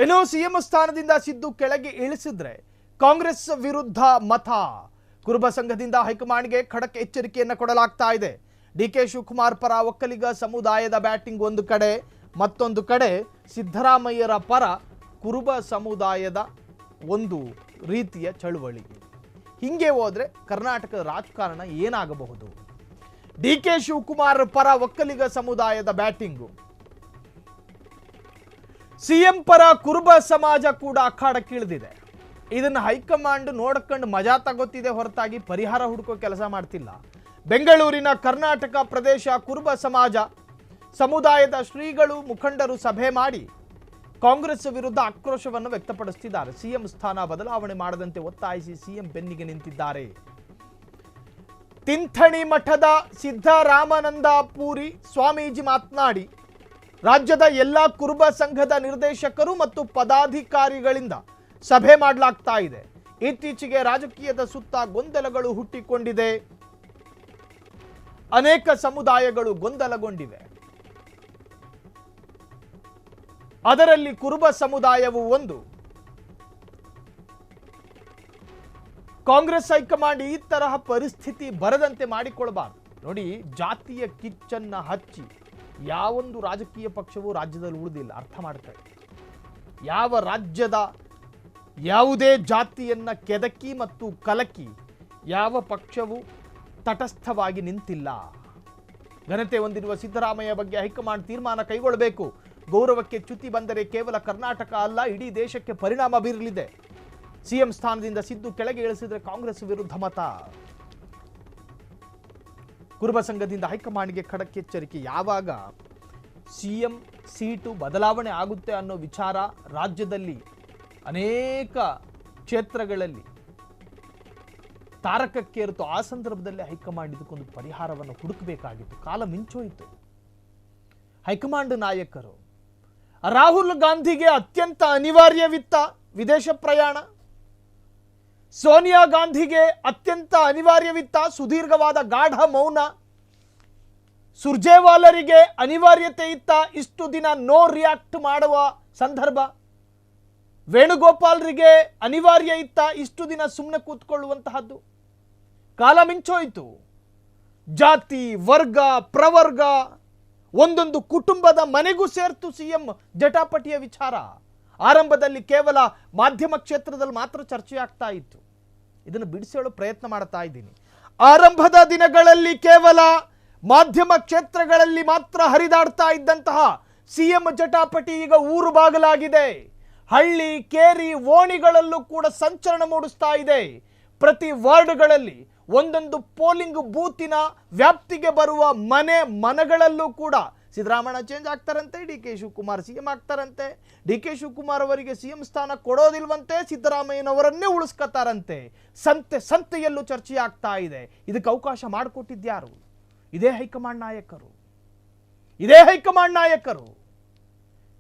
ಇನ್ನು ಸಿಎಂ ಸ್ಥಾನದಿಂದ ಸಿದ್ದು ಕೆಳಗೆ ಇಳಿಸಿದ್ರೆ ಕಾಂಗ್ರೆಸ್ ವಿರುದ್ಧ ಮತ. ಕುರುಬ ಸಂಘದಿಂದ ಹೈಕಮಾಂಡ್ಗೆ ಖಡಕ್ ಎಚ್ಚರಿಕೆಯನ್ನು ಕೊಡಲಾಗ್ತಾ ಇದೆ. ಡಿಕೆ ಶಿವಕುಮಾರ್ ಪರ ಒಕ್ಕಲಿಗ ಸಮುದಾಯದ ಬ್ಯಾಟಿಂಗ್ ಒಂದು ಕಡೆ, ಮತ್ತೊಂದು ಕಡೆ ಸಿದ್ದರಾಮಯ್ಯರ ಪರ ಕುರುಬ ಸಮುದಾಯದ ಒಂದು ರೀತಿಯ ಚಳುವಳಿ. ಹಿಂಗೆ ಹೋದ್ರೆ ಕರ್ನಾಟಕದ ರಾಜಕಾರಣ ಏನಾಗಬಹುದು? ಡಿಕೆ ಶಿವಕುಮಾರ್ ಪರ ಒಕ್ಕಲಿಗ ಸಮುದಾಯದ ಬ್ಯಾಟಿಂಗು, ಸಿಎಂ ಪರ ಕುರುಬ ಸಮಾಜ ಕೂಡ ಅಖಾಡಕ್ಕಿಳಿದಿದೆ. ಇದನ್ನು ಹೈಕಮಾಂಡ್ ನೋಡ್ಕೊಂಡು ಮಜಾ ತಗೋತಿದೆ ಹೊರತಾಗಿ ಪರಿಹಾರ ಹುಡುಕೋ ಕೆಲಸ ಮಾಡ್ತಿಲ್ಲ. ಬೆಂಗಳೂರಿನ ಕರ್ನಾಟಕ ಪ್ರದೇಶ ಕುರುಬ ಸಮಾಜ ಸಮುದಾಯದ ಶ್ರೀಗಳು ಮುಖಂಡರು ಸಭೆ ಮಾಡಿ ಕಾಂಗ್ರೆಸ್ ವಿರುದ್ಧ ಆಕ್ರೋಶವನ್ನು ವ್ಯಕ್ತಪಡಿಸುತ್ತಿದ್ದಾರೆ. ಸಿಎಂ ಸ್ಥಾನ ಬದಲಾವಣೆ ಮಾಡದಂತೆ ಒತ್ತಾಯಿಸಿ ಸಿಎಂ ಬೆನ್ನಿಗೆ ನಿಂತಿದ್ದಾರೆ. ತಿಂಥಣಿ ಮಠದ ಸಿದ್ದರಾಮಾನಂದಪುರಿ ಸ್ವಾಮೀಜಿ ಮಾತನಾಡಿ, ರಾಜ್ಯದ ಎಲ್ಲ ಕುರುಬ ಸಂಘದ ನಿರ್ದೇಶಕರು ಮತ್ತು ಪದಾಧಿಕಾರಿಗಳಿಂದ ಸಭೆ ಮಾಡಲಾಗ್ತಾ ಇದೆ. ಇತ್ತೀಚೆಗೆ ರಾಜಕೀಯದ ಸುತ್ತ ಗೊಂದಲಗಳು ಹುಟ್ಟಿಕೊಂಡಿದೆ. ಅನೇಕ ಸಮುದಾಯಗಳು ಗೊಂದಲಗೊಂಡಿವೆ. ಅದರಲ್ಲಿ ಕುರುಬ ಸಮುದಾಯವು ಒಂದು. ಕಾಂಗ್ರೆಸ್ ಹೈಕಮಾಂಡ್ ಈ ತರಹ ಪರಿಸ್ಥಿತಿ ಬರದಂತೆ ಮಾಡಿಕೊಳ್ಳಬಾರದು. ನೋಡಿ, ಜಾತಿಯ ಕಿಚ್ಚನ್ನ ಹಚ್ಚಿ ಯಾವೊಂದು ರಾಜಕೀಯ ಪಕ್ಷವೂ ರಾಜ್ಯದಲ್ಲಿ ಉಳಿದಿಲ್ಲ. ಅರ್ಥ ಮಾಡ್ತಾರೆ. ಯಾವ ರಾಜ್ಯದ ಯಾವುದೇ ಜಾತಿಯನ್ನ ಕೆದಕಿ ಮತ್ತು ಕಲಕಿ ಯಾವ ಪಕ್ಷವೂ ತಟಸ್ಥವಾಗಿ ನಿಂತಿಲ್ಲ. ಘನತೆ ಹೊಂದಿರುವ ಸಿದ್ದರಾಮಯ್ಯ ಬಗ್ಗೆ ಹೈಕಮಾಂಡ್ ತೀರ್ಮಾನ ಕೈಗೊಳ್ಳಬೇಕು. ಗೌರವಕ್ಕೆ ಚ್ಯುತಿ ಬಂದರೆ ಕೇವಲ ಕರ್ನಾಟಕ ಅಲ್ಲ, ಇಡೀ ದೇಶಕ್ಕೆ ಪರಿಣಾಮ ಬೀರಲಿದೆ. ಸಿಎಂ ಸ್ಥಾನದಿಂದ ಸಿದ್ದು ಕೆಳಗೆ ಇಳಿಸಿದರೆ ಕಾಂಗ್ರೆಸ್ ವಿರುದ್ಧ ಮತ. ಕುರುಬ ಸಂಘದಿಂದ ಹೈಕಮಾಂಡ್ಗೆ ಖಡಕ್ ಎಚ್ಚರಿಕೆ. ಯಾವಾಗ ಸಿಎಂ ಸೀಟು ಬದಲಾವಣೆ ಆಗುತ್ತೆ ಅನ್ನೋ ವಿಚಾರ ರಾಜ್ಯದಲ್ಲಿ ಅನೇಕ ಕ್ಷೇತ್ರಗಳಲ್ಲಿ ತಾರಕಕ್ಕೇರಿತು, ಆ ಸಂದರ್ಭದಲ್ಲಿ ಹೈಕಮಾಂಡ್ ಇದಕ್ಕೊಂದು ಪರಿಹಾರವನ್ನು ಹುಡುಕಬೇಕಾಗಿತ್ತು. ಕಾಲ ಮಿಂಚೋಯಿತು. ಹೈಕಮಾಂಡ್ ನಾಯಕರು ರಾಹುಲ್ ಗಾಂಧಿಗೆ ಅತ್ಯಂತ ಅನಿವಾರ್ಯವಿತ್ತ ವಿದೇಶ ಪ್ರಯಾಣ, ಸೋನಿಯಾ ಗಾಂಧಿಗೆ ಅತ್ಯಂತ ಅನಿವಾರ್ಯವಿತ್ತ ಸುದೀರ್ಘವಾದ ಗಾಢ ಮೌನ, ಸುರ್ಜೇವಾಲರಿಗೆ ಅನಿವಾರ್ಯತೆ ಇತ್ತ ಇಷ್ಟು ದಿನ ನೋ ರಿಯಾಕ್ಟ್ ಮಾಡುವ ಸಂದರ್ಭ, ವೇಣುಗೋಪಾಲ್ರಿಗೆ ಅನಿವಾರ್ಯ ಇತ್ತ ಇಷ್ಟು ದಿನ ಸುಮ್ಮನೆ ಕೂತ್ಕೊಳ್ಳುವಂತಹದ್ದು. ಕಾಲ ಮಿಂಚೋಯಿತು. ಜಾತಿ, ವರ್ಗ, ಪ್ರವರ್ಗ, ಒಂದೊಂದು ಕುಟುಂಬದ ಮನೆಗೂ ಸೇರ್ತು ಸಿಎಂ ಜಟಾಪಟಿಯ ವಿಚಾರ. ಆರಂಭದಲ್ಲಿ ಕೇವಲ ಮಾಧ್ಯಮ ಕ್ಷೇತ್ರದಲ್ಲಿ ಮಾತ್ರ ಚರ್ಚೆ ಆಗ್ತಾ ಇತ್ತು. ಇದನ್ನು ಬಿಡಿಸಲು ಪ್ರಯತ್ನ ಮಾಡ್ತಾ ಇದ್ದೀನಿ. ಆರಂಭದ ದಿನಗಳಲ್ಲಿ ಕೇವಲ ಮಾಧ್ಯಮ ಕ್ಷೇತ್ರಗಳಲ್ಲಿ ಮಾತ್ರ ಹರಿದಾಡ್ತಾ ಇದ್ದಂತಹ ಸಿಎಂ ಜಟಾಪಟಿ ಈಗ ಊರು ಬಾಗಲಾಗಿದೆ. ಹಳ್ಳಿ, ಕೇರಿ, ಓಣಿಗಳಲ್ಲೂ ಕೂಡ ಸಂಚಲನ ಮೂಡಿಸ್ತಾ ಇದೆ. ಪ್ರತಿ ವಾರ್ಡ್ಗಳಲ್ಲಿ ಒಂದೊಂದು ಪೋಲಿಂಗ್ ಬೂತಿನ ವ್ಯಾಪ್ತಿಗೆ ಬರುವ ಮನೆಗಳಲ್ಲೂ ಕೂಡ ಸಿದ್ದರಾಮಯ್ಯ ಚೇಂಜ್ ಆಗ್ತಾರಂತೆ, ಡಿಕೆ ಶಿವಕುಮಾರ್ ಸಿಎಂ ಆಗ್ತಾರಂತೆ, ಡಿಕೆ ಶಿವಕುಮಾರ್ ಅವರಿಗೆ ಸಿಎಂ ಸ್ಥಾನ ಕೊಡೋದಿಲ್ವಂತೆ, ಸಿದ್ದರಾಮಯ್ಯನವರನ್ನೇ ಉಳಿಸ್ಕೊತಾರಂತೆ. ಸಂತೆಯಲ್ಲೂ ಚರ್ಚೆ ಆಗ್ತಾ ಇದೆ. ಇದಕ್ಕೆ ಅವಕಾಶ ಮಾಡಿಕೊಟ್ಟಿದ್ಯಾರು? ಇದೇ ಹೈಕಮಾಂಡ್ ನಾಯಕರು.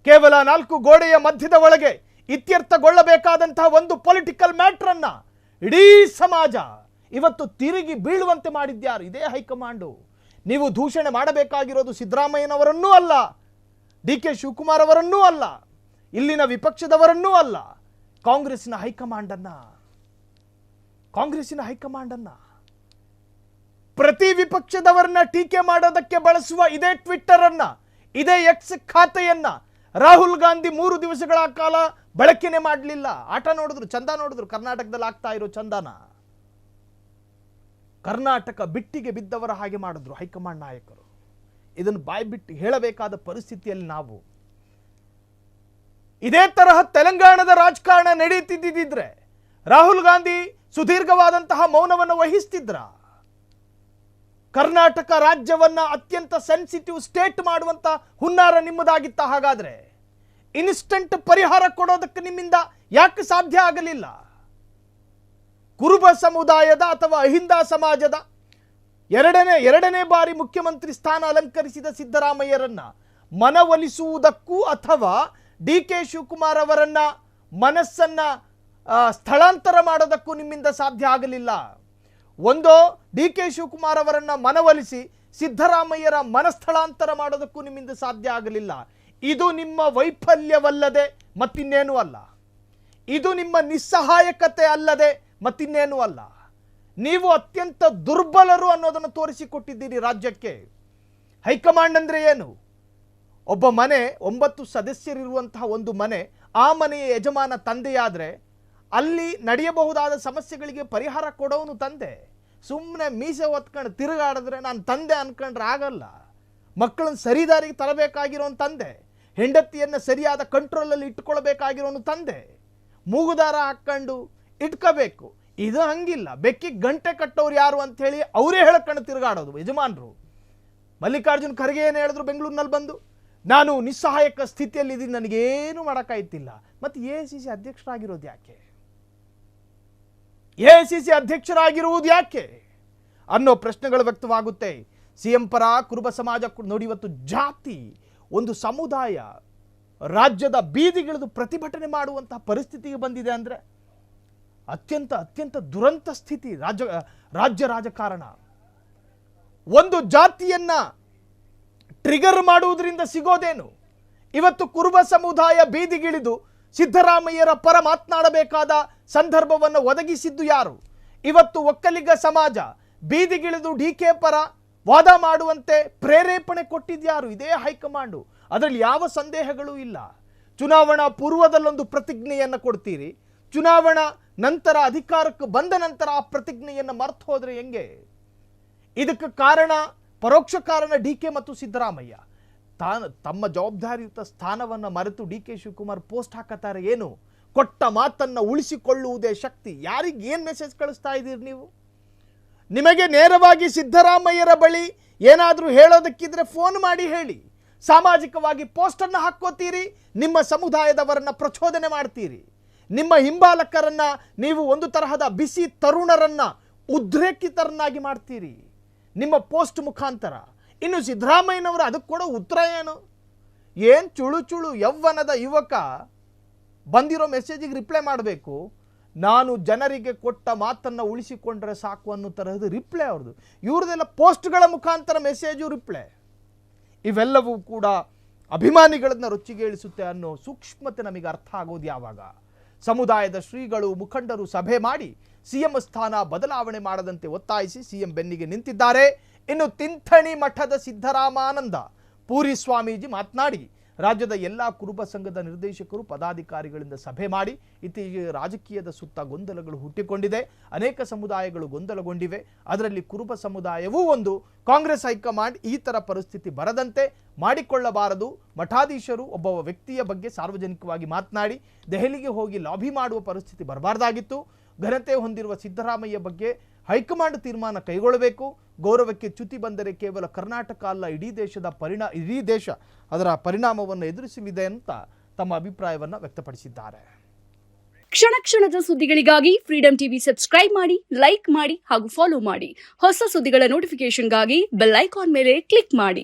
ಕೇವಲ 4 ಗೋಡೆಯ ಮಧ್ಯದ ಒಳಗೆ ಇತ್ಯರ್ಥಗೊಳ್ಳಬೇಕಾದಂತಹ ಒಂದು ಪೊಲಿಟಿಕಲ್ ಮ್ಯಾಟರ್ ಅನ್ನ ಇಡೀ ಸಮಾಜ ಇವತ್ತು ತಿರುಗಿ ಬೀಳುವಂತೆ ಮಾಡಿದ್ಯಾರು? ಇದೇ ಹೈಕಮಾಂಡು. ನೀವು ದೂಷಣೆ ಮಾಡಬೇಕಾಗಿರೋದು ಸಿದ್ದರಾಮಯ್ಯನವರನ್ನೂ ಅಲ್ಲ, ಡಿಕೆ ಶಿವಕುಮಾರ್ ಅವರನ್ನೂ ಅಲ್ಲ, ಇಲ್ಲಿನ ವಿಪಕ್ಷದವರನ್ನೂ ಅಲ್ಲ, ಕಾಂಗ್ರೆಸ್ಸಿನ ಹೈಕಮಾಂಡನ್ನ. ಪ್ರತಿ ವಿಪಕ್ಷದವರನ್ನ ಟೀಕೆ ಮಾಡೋದಕ್ಕೆ ಬಳಸುವ ಇದೇ ಟ್ವಿಟ್ಟರ್ ಅನ್ನ, ಇದೇ ಎಕ್ಸ್ ಖಾತೆಯನ್ನ ರಾಹುಲ್ ಗಾಂಧಿ 3 ದಿವಸಗಳ ಕಾಲ ಬಳಕೆನೆ ಮಾಡಲಿಲ್ಲ. ಆಟ ನೋಡಿದ್ರು, ಚಂದ ನೋಡಿದ್ರು. ಕರ್ನಾಟಕದಲ್ಲಿ ಆಗ್ತಾ ಇರೋ ಚಂದನ ಕರ್ನಾಟಕ ಬಿಟ್ಟಿಗೆ ಬಿದ್ದವರ ಹಾಗೆ ಮಾಡಿದ್ರು ಹೈಕಮಾಂಡ್ ನಾಯಕರು. ಇದನ್ನು ಬಾಯ್ಬಿಟ್ಟು ಹೇಳಬೇಕಾದ ಪರಿಸ್ಥಿತಿಯಲ್ಲಿ ನಾವು. ಇದೇ ತರಹ ತೆಲಂಗಾಣದ ರಾಜಕಾರಣ ನಡೀತಿದ್ದಿದ್ರೆ ರಾಹುಲ್ ಗಾಂಧಿ ಸುದೀರ್ಘವಾದಂತಹ ಮೌನವನ್ನು ವಹಿಸ್ತಿದ್ರ? ಕರ್ನಾಟಕ ರಾಜ್ಯವನ್ನ ಅತ್ಯಂತ ಸೆನ್ಸಿಟಿವ್ ಸ್ಟೇಟ್ ಮಾಡುವಂತ ಹುನ್ನಾರ ನಿಮ್ಮದಾಗಿತ್ತ? ಹಾಗಾದ್ರೆ ಇನ್ಸ್ಟಂಟ್ ಪರಿಹಾರ ಕೊಡೋದಕ್ಕೆ ನಿಮ್ಮಿಂದ ಯಾಕೆ ಸಾಧ್ಯ ಆಗಲಿಲ್ಲ? ಕುರುಬ ಸಮುದಾಯದ ಅಥವಾ ಅಹಿಂದ ಸಮಾಜದ ಎರಡನೇ ಬಾರಿ ಮುಖ್ಯಮಂತ್ರಿ ಸ್ಥಾನ ಅಲಂಕರಿಸಿದ ಸಿದ್ದರಾಮಯ್ಯರನ್ನ ಮನವೊಲಿಸುವುದಕ್ಕೂ ಅಥವಾ ಡಿಕೆ ಶಿವಕುಮಾರ್ ಅವರನ್ನ ಮನಸ್ಸನ್ನ ಸ್ಥಳಾಂತರ ಮಾಡೋದಕ್ಕೂ ನಿಮ್ಮಿಂದ ಸಾಧ್ಯ ಆಗಲಿಲ್ಲ. ಒಂದೋ ಡಿಕೆ ಶಿವಕುಮಾರ್ ಅವರನ್ನ ಮನವೊಲಿಸಿ ಸಿದ್ದರಾಮಯ್ಯರ ಮನಸ್ಥಳಾಂತರ ಮಾಡೋದಕ್ಕೂ ನಿಮ್ಮಿಂದ ಸಾಧ್ಯ ಆಗಲಿಲ್ಲ. ಇದು ನಿಮ್ಮ ವೈಫಲ್ಯವಲ್ಲದೆ ಮತ್ತಿನ್ನೇನೂ ಅಲ್ಲ. ಇದು ನಿಮ್ಮ ನಿಸ್ಸಹಾಯಕತೆ ಅಲ್ಲದೆ ಮತ್ತಿನ್ನೇನೂ ಅಲ್ಲ. ನೀವು ಅತ್ಯಂತ ದುರ್ಬಲರು ಅನ್ನೋದನ್ನು ತೋರಿಸಿಕೊಟ್ಟಿದ್ದೀರಿ ರಾಜ್ಯಕ್ಕೆ. ಹೈಕಮಾಂಡ್ ಅಂದರೆ ಏನು? ಒಬ್ಬ ಮನೆ 9 ಸದಸ್ಯರಿರುವಂತಹ ಒಂದು ಮನೆ, ಆ ಮನೆಯ ಯಜಮಾನ ತಂದೆಯಾದರೆ ಅಲ್ಲಿ ನಡೆಯಬಹುದಾದ ಸಮಸ್ಯೆಗಳಿಗೆ ಪರಿಹಾರ ಕೊಡೋನು ತಂದೆ. ಸುಮ್ಮನೆ ಮೀಸೆ ಹೊತ್ಕೊಂಡು ತಿರುಗಾಡಿದ್ರೆ ನಾನು ತಂದೆ ಅನ್ಕೊಂಡ್ರೆ ಆಗಲ್ಲ. ಮಕ್ಕಳನ್ನು ಸರಿದಾರಿಗೆ ತರಬೇಕಾಗಿರೋನು ತಂದೆ, ಹೆಂಡತಿಯನ್ನು ಸರಿಯಾದ ಕಂಟ್ರೋಲಲ್ಲಿ ಇಟ್ಕೊಳ್ಬೇಕಾಗಿರೋನು ತಂದೆ, ಮೂಗುದಾರ ಹಾಕ್ಕೊಂಡು ಇಟ್ಕೋಬೇಕು. ಇದು ಹಂಗಿಲ್ಲ. ಬೆಕ್ಕಿಗೆ ಗಂಟೆ ಕಟ್ಟೋರು ಯಾರು ಅಂಥೇಳಿ ಅವರೇ ಹೇಳ್ಕೊಂಡು ತಿರುಗಾಡೋದು ಯಜಮಾನರು. ಮಲ್ಲಿಕಾರ್ಜುನ್ ಖರ್ಗೆ ಏನು ಹೇಳಿದ್ರು ಬೆಂಗಳೂರಿನಲ್ಲಿ ಬಂದು, ನಾನು ನಿಸ್ಸಹಾಯಕ ಸ್ಥಿತಿಯಲ್ಲಿದ್ದೀನಿ, ನನಗೇನು ಮಾಡೋಕ್ಕಾಯ್ತಿಲ್ಲ. ಮತ್ತು AICC ಅಧ್ಯಕ್ಷರಾಗಿರೋದು ಯಾಕೆ? AICC ಅಧ್ಯಕ್ಷರಾಗಿರುವುದು ಯಾಕೆ ಅನ್ನೋ ಪ್ರಶ್ನೆಗಳು ವ್ಯಕ್ತವಾಗುತ್ತೆ. CM ಪರ ಕುರುಬ ಸಮಾಜ ನೋಡಿ, ಇವತ್ತು ಜಾತಿ, ಒಂದು ಸಮುದಾಯ ರಾಜ್ಯದ ಬೀದಿಗಿಳಿದು ಪ್ರತಿಭಟನೆ ಮಾಡುವಂತಹ ಪರಿಸ್ಥಿತಿಗೆ ಬಂದಿದೆ ಅಂದರೆ ಅತ್ಯಂತ ದುರಂತ ಸ್ಥಿತಿ. ರಾಜ್ಯ ರಾಜಕಾರಣ ಒಂದು ಜಾತಿಯನ್ನ ಟ್ರಿಗರ್ ಮಾಡುವುದರಿಂದ ಸಿಗೋದೇನು? ಇವತ್ತು ಕುರುಬ ಸಮುದಾಯ ಬೀದಿಗಿಳಿದು ಸಿದ್ದರಾಮಯ್ಯರ ಪರ ಮಾತನಾಡಬೇಕಾದ ಸಂದರ್ಭವನ್ನು ಒದಗಿಸಿದ್ದು ಯಾರು? ಇವತ್ತು ಒಕ್ಕಲಿಗ ಸಮಾಜ ಬೀದಿಗಿಳಿದು DK ಪರ ವಾದ ಮಾಡುವಂತೆ ಪ್ರೇರೇಪಣೆ ಕೊಟ್ಟಿದ್ಯಾರು? ಇದೇ ಹೈಕಮಾಂಡು. ಅದರಲ್ಲಿ ಯಾವ ಸಂದೇಹಗಳೂ ಇಲ್ಲ. ಚುನಾವಣಾ ಪೂರ್ವದಲ್ಲೊಂದು ಪ್ರತಿಜ್ಞೆಯನ್ನು ಕೊಡ್ತೀರಿ, ಚುನಾವಣಾ ನಂತರ ಅಧಿಕಾರಕ್ಕೆ ಬಂದ ನಂತರ ಆ ಪ್ರತಿಜ್ಞೆಯನ್ನು ಮರ್ತು ಹೋದ್ರೆ ಹೆಂಗೆ? ಇದಕ್ಕೆ ಕಾರಣ, ಪರೋಕ್ಷ ಕಾರಣ DK ಮತ್ತು ಸಿದ್ದರಾಮಯ್ಯ. ತಮ್ಮ ಜವಾಬ್ದಾರಿಯುತ ಸ್ಥಾನವನ್ನು ಮರೆತು DK ಶಿವಕುಮಾರ್ ಪೋಸ್ಟ್ ಹಾಕತಾರೆ. ಏನು? ಕೊಟ್ಟ ಮಾತನ್ನು ಉಳಿಸಿಕೊಳ್ಳುವುದೇ ಶಕ್ತಿ. ಯಾರಿಗೆ ಏನು ಮೆಸೇಜ್ ಕಳಿಸ್ತಾ ಇದ್ದೀರಿ ನೀವು? ನಿಮಗೆ ನೇರವಾಗಿ ಸಿದ್ದರಾಮಯ್ಯರ ಬಳಿ ಏನಾದರೂ ಹೇಳೋದಕ್ಕಿದ್ರೆ ಫೋನ್ ಮಾಡಿ ಹೇಳಿ. ಸಾಮಾಜಿಕವಾಗಿ ಪೋಸ್ಟನ್ನು ಹಾಕ್ಕೋತೀರಿ, ನಿಮ್ಮ ಸಮುದಾಯದವರನ್ನ ಪ್ರಚೋದನೆ ಮಾಡ್ತೀರಿ, ನಿಮ್ಮ ಹಿಂಬಾಲಕರನ್ನ ನೀವು ಒಂದು ತರಹದ ಬಿಸಿ ತರುಣರನ್ನ ಉದ್ರೇಕಿತರನ್ನಾಗಿ ಮಾಡ್ತೀರಿ ನಿಮ್ಮ ಪೋಸ್ಟ್ ಮುಖಾಂತರ. ಇನ್ನು ಸಿದ್ದರಾಮಯ್ಯನವರು ಅದಕ್ಕೆ ಕೊಡೋ ಉತ್ತರ ಏನು? ಏನು ಚುಳು ಯೌವನದ ಯುವಕ ಬಂದಿರೋ ಮೆಸೇಜಿಗೆ ರಿಪ್ಲೈ ಮಾಡಬೇಕು, ನಾನು ಜನರಿಗೆ ಕೊಟ್ಟ ಮಾತನ್ನು ಉಳಿಸಿಕೊಂಡ್ರೆ ಸಾಕು ಅನ್ನೋ ತರಹದ ರಿಪ್ಲೈ ಅವ್ರದ್ದು. ಇವ್ರದೆಲ್ಲ ಪೋಸ್ಟ್ಗಳ ಮುಖಾಂತರ ಮೆಸೇಜು ರಿಪ್ಲೈ. ಇವೆಲ್ಲವೂ ಕೂಡ ಅಭಿಮಾನಿಗಳನ್ನ ರೊಚ್ಚಿಗೇಳಿಸುತ್ತೆ ಅನ್ನೋ ಸೂಕ್ಷ್ಮತೆ ನಮಗೆ ಅರ್ಥ ಆಗೋದು ಯಾವಾಗ? ಸಮುದಾಯದ ಶ್ರೀಗಳು ಮುಖಂಡರು ಸಭೆ ಮಾಡಿ CM ಸ್ಥಾನ ಬದಲಾವಣೆ ಮಾಡದಂತೆ ಒತ್ತಾಯಿಸಿ CM ಬೆನ್ನಿಗೆ ನಿಂತಿದ್ದಾರೆ. ಇನ್ನು ತಿಂಥಣಿ ಮಠದ ಸಿದ್ದರಾಮಾನಂದ ಪೂರಿ ಸ್ವಾಮೀಜಿ ಮಾತನಾಡಿ ರಾಜ್ಯದ ಎಲ್ಲ ಕುರುಬ ಸಂಘದ ನಿರ್ದೇಶಕರು ಪದಾಧಿಕಾರಿಗಳಿಂದ ಸಭೆ ಮಾಡಿ ಇತ್ತೀಚೆಗೆ ರಾಜಕೀಯದ ಸುತ್ತ ಗೊಂದಲಗಳು ಹುಟ್ಟಿಕೊಂಡಿದೆ, ಅನೇಕ ಸಮುದಾಯಗಳು ಗೊಂದಲಗೊಂಡಿವೆ, ಅದರಲ್ಲಿ ಕುರುಬ ಸಮುದಾಯವೂ ಒಂದು. ಕಾಂಗ್ರೆಸ್ ಹೈಕಮಾಂಡ್ ಈ ಥರ ಪರಿಸ್ಥಿತಿ ಬರದಂತೆ ಮಾಡಿಕೊಳ್ಳಬಾರದು. ಮಠಾಧೀಶರು ಒಬ್ಬ ವ್ಯಕ್ತಿಯ ಬಗ್ಗೆ ಸಾರ್ವಜನಿಕವಾಗಿ ಮಾತನಾಡಿ ದೆಹಲಿಗೆ ಹೋಗಿ ಲಾಬಿ ಮಾಡುವ ಪರಿಸ್ಥಿತಿ ಬರಬಾರ್ದಾಗಿತ್ತು. ಘನತೆ ಹೊಂದಿರುವ ಸಿದ್ದರಾಮಯ್ಯ ಬಗ್ಗೆ ಹೈಕಮಾಂಡ್ ತೀರ್ಮಾನ ಕೈಗೊಳ್ಳಬೇಕು. ಗೌರವಕ್ಕೆ ಚ್ಯುತಿ ಬಂದರೆ ಕೇವಲ ಕರ್ನಾಟಕ ಅಲ್ಲ, ಇಡೀ ದೇಶ ಅದರ ಪರಿಣಾಮವನ್ನು ಎದುರಿಸಲಿದೆ ಅಂತ ತಮ್ಮ ಅಭಿಪ್ರಾಯವನ್ನು ವ್ಯಕ್ತಪಡಿಸಿದ್ದಾರೆ. ಕ್ಷಣ ಕ್ಷಣದ ಸುದ್ದಿಗಳಿಗಾಗಿ ಫ್ರೀಡಂ ಟಿವಿ ಸಬ್ಸ್ಕ್ರೈಬ್ ಮಾಡಿ, ಲೈಕ್ ಮಾಡಿ ಹಾಗೂ ಫಾಲೋ ಮಾಡಿ. ಹೊಸ ಸುದ್ದಿಗಳ ನೋಟಿಫಿಕೇಶನ್ಗಾಗಿ ಬೆಲ್ ಐಕಾನ್ ಮೇಲೆ ಕ್ಲಿಕ್ ಮಾಡಿ.